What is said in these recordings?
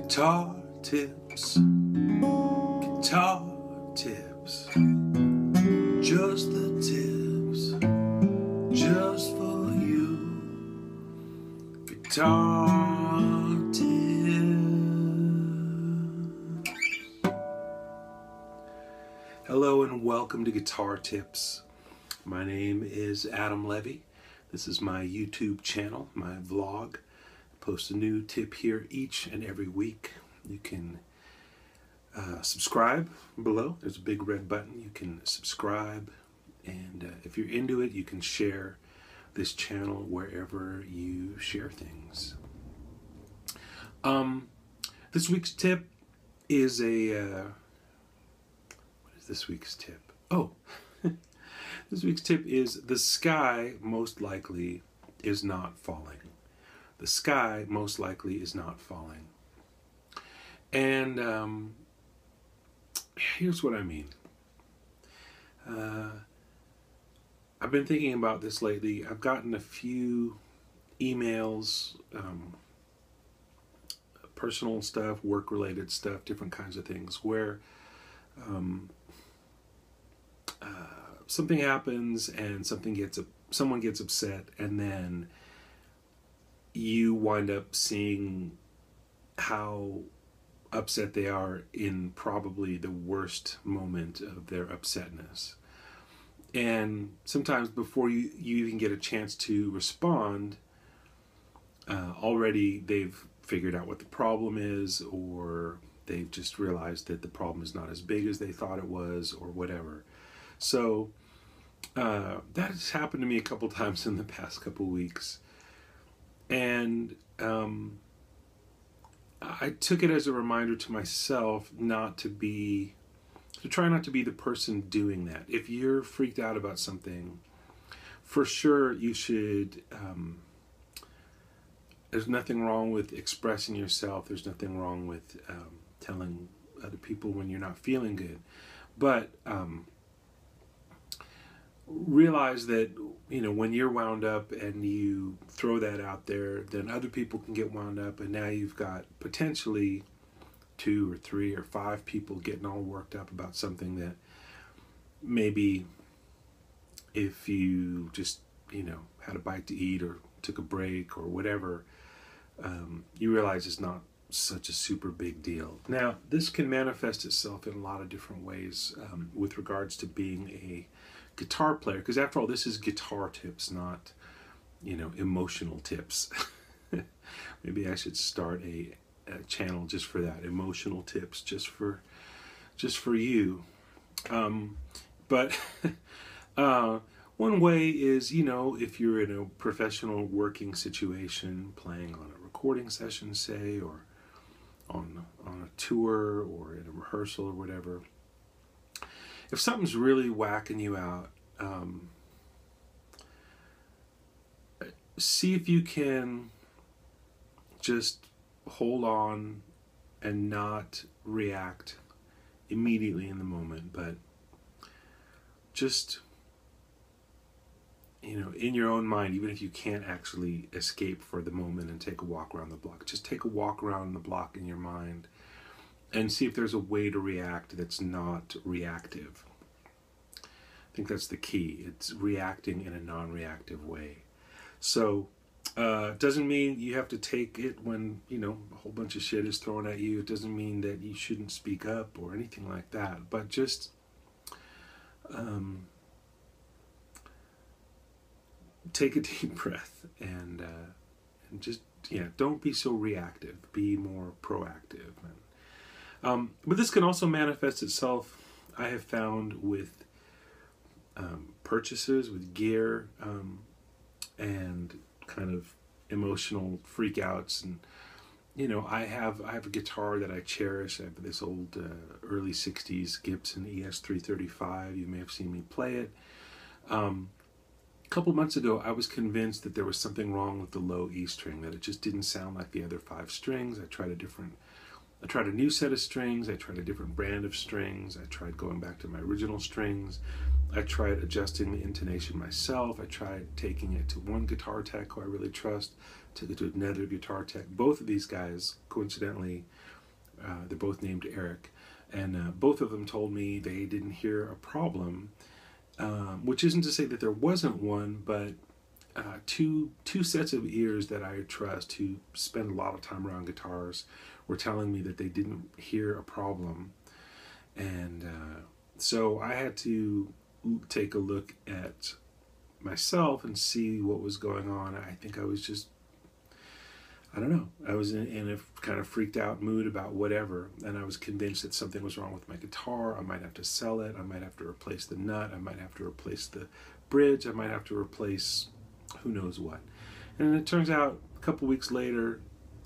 Guitar tips, guitar tips, just the tips, just for you. Guitar tips. Hello and welcome to Guitar Tips. My name is Adam Levy. This is my YouTube channel, my vlog. Post a new tip here each and every week. You can subscribe below. There's a big red button. You can subscribe, and if you're into it, you can share this channel wherever you share things. This week's tip is what is this week's tip? Oh, this week's tip is the sky most likely is not falling. The sky most likely is not falling. And here's what I mean. I've been thinking about this lately. I've gotten a few emails, personal stuff, work-related stuff, different kinds of things, where something happens and someone gets upset, and then you wind up seeing how upset they are in probably the worst moment of their upsetness. And sometimes before you even get a chance to respond, already they've figured out what the problem is, or they've just realized that the problem is not as big as they thought it was, or whatever. So that has happened to me a couple times in the past couple weeks. And I took it as a reminder to myself to try not to be the person doing that. If you're freaked out about something, for sure you should, there's nothing wrong with expressing yourself. There's nothing wrong with telling other people when you're not feeling good. But realize that, when you're wound up and you throw that out there, then other people can get wound up, and now you've got potentially 2 or 3 or 5 people getting all worked up about something that maybe if you just, had a bite to eat or took a break or whatever, you realize it's not such a super big deal. Now, this can manifest itself in a lot of different ways with regards to being a guitar player, because after all, this is guitar tips, not emotional tips. Maybe I should start a channel just for that, emotional tips, just for you. But one way is, if you're in a professional working situation, playing on a recording session, say, or on a tour or in a rehearsal or whatever, if something's really whacking you out, see if you can just hold on and not react immediately in the moment, but just, in your own mind, even if you can't actually escape for the moment and take a walk around the block, just take a walk around the block in your mind and see if there's a way to react that's not reactive. I think that's the key. It's reacting in a non-reactive way. So it doesn't mean you have to take it when, a whole bunch of shit is thrown at you. It doesn't mean that you shouldn't speak up or anything like that. But just take a deep breath and just, don't be so reactive. Be more proactive. But this can also manifest itself, I have found, with purchases, with gear, and kind of emotional freakouts. And I have a guitar that I cherish. I have this old early 60s Gibson ES335. You may have seen me play it. A couple months ago, I was convinced that there was something wrong with the low E string, that it just didn't sound like the other 5 strings. I tried a new set of strings. I tried a different brand of strings. I tried going back to my original strings. I tried adjusting the intonation myself. I tried taking it to one guitar tech who I really trust, took it to another guitar tech. Both of these guys, coincidentally, They're both named Eric. And both of them told me they didn't hear a problem, which isn't to say that there wasn't one, but two sets of ears that I trust who spend a lot of time around guitars were telling me that they didn't hear a problem. And so I had to take a look at myself and see what was going on. I think I was just, I don't know, I was in a kind of freaked out mood about whatever, and I was convinced that something was wrong with my guitar. I might have to sell it, I might have to replace the nut, I might have to replace the bridge, I might have to replace who knows what. And it turns out a couple weeks later,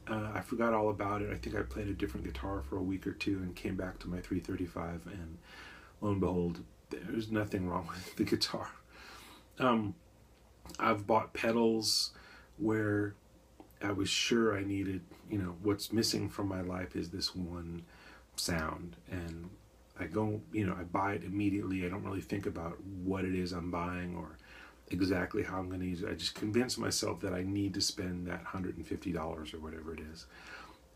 I forgot all about it. I think I played a different guitar for a week or two and came back to my 335, and lo and behold, there's nothing wrong with the guitar. I've bought pedals where I was sure I needed, what's missing from my life is this one sound, and I go, I buy it immediately. I don't really think about what it is I'm buying or exactly how I'm going to use it. I just convince myself that I need to spend that $150 or whatever it is.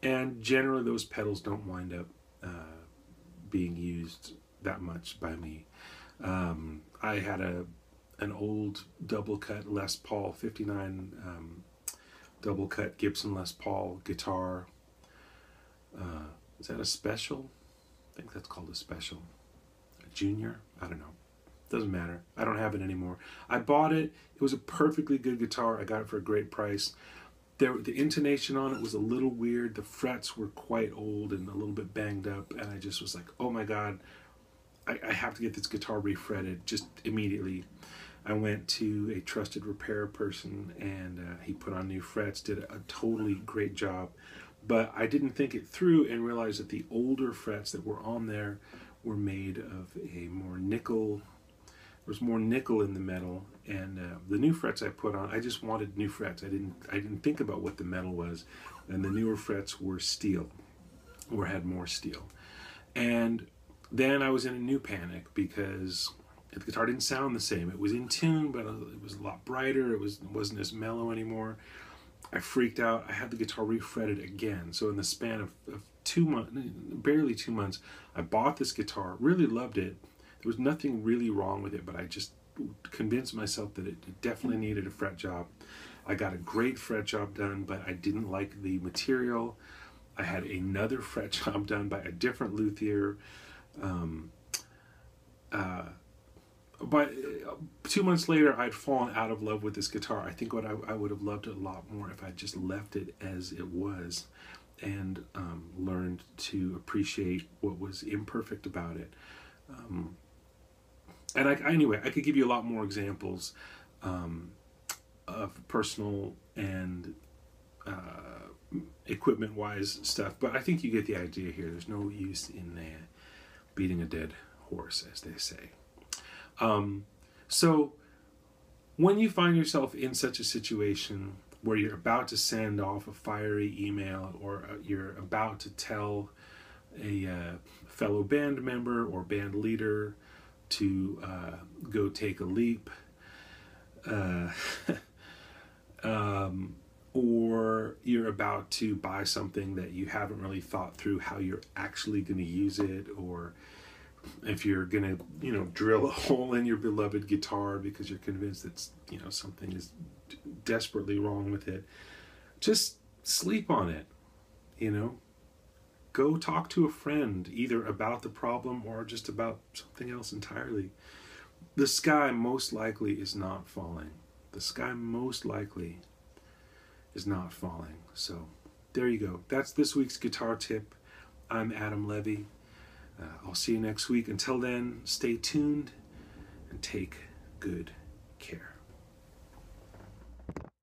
And generally those pedals don't wind up being used that much by me. I had an old double cut Les Paul 59 double cut Gibson Les Paul guitar. Is that a special? I think that's called a special. A junior? I don't know. Doesn't matter. I don't have it anymore. I bought it. It was a perfectly good guitar. I got it for a great price. The intonation on it was a little weird. The frets were quite old and a little bit banged up, and I just was like, oh my God, I have to get this guitar refretted just immediately. I went to a trusted repair person, and he put on new frets, did a totally great job. But I didn't think it through and realized that the older frets that were on there were made of a more nickel. There was more nickel in the metal, and the new frets I put on, I just wanted new frets. I didn't think about what the metal was, and the newer frets were steel, or had more steel. And then I was in a new panic because the guitar didn't sound the same. It was in tune, but it was a lot brighter. It wasn't as mellow anymore. I freaked out. I had the guitar refretted again. So in the span of 2 months, barely 2 months, I bought this guitar, really loved it. There was nothing really wrong with it, but I just convinced myself that it definitely needed a fret job. I got a great fret job done, but I didn't like the material. I had another fret job done by a different luthier. But 2 months later, I'd fallen out of love with this guitar. I think I would have loved it a lot more if I just left it as it was and learned to appreciate what was imperfect about it. And anyway, I could give you a lot more examples of personal and equipment-wise stuff, but I think you get the idea here. There's no use in beating a dead horse, as they say. So when you find yourself in such a situation where you're about to send off a fiery email, or you're about to tell a fellow band member or band leader to go take a leap, or you're about to buy something that you haven't really thought through how you're actually going to use it, or if you're going to, drill a hole in your beloved guitar because you're convinced that, something is desperately wrong with it, just sleep on it, Go talk to a friend, either about the problem or just about something else entirely. The sky most likely is not falling. The sky most likely is not falling. So there you go. That's this week's guitar tip. I'm Adam Levy. I'll see you next week. Until then, stay tuned and take good care.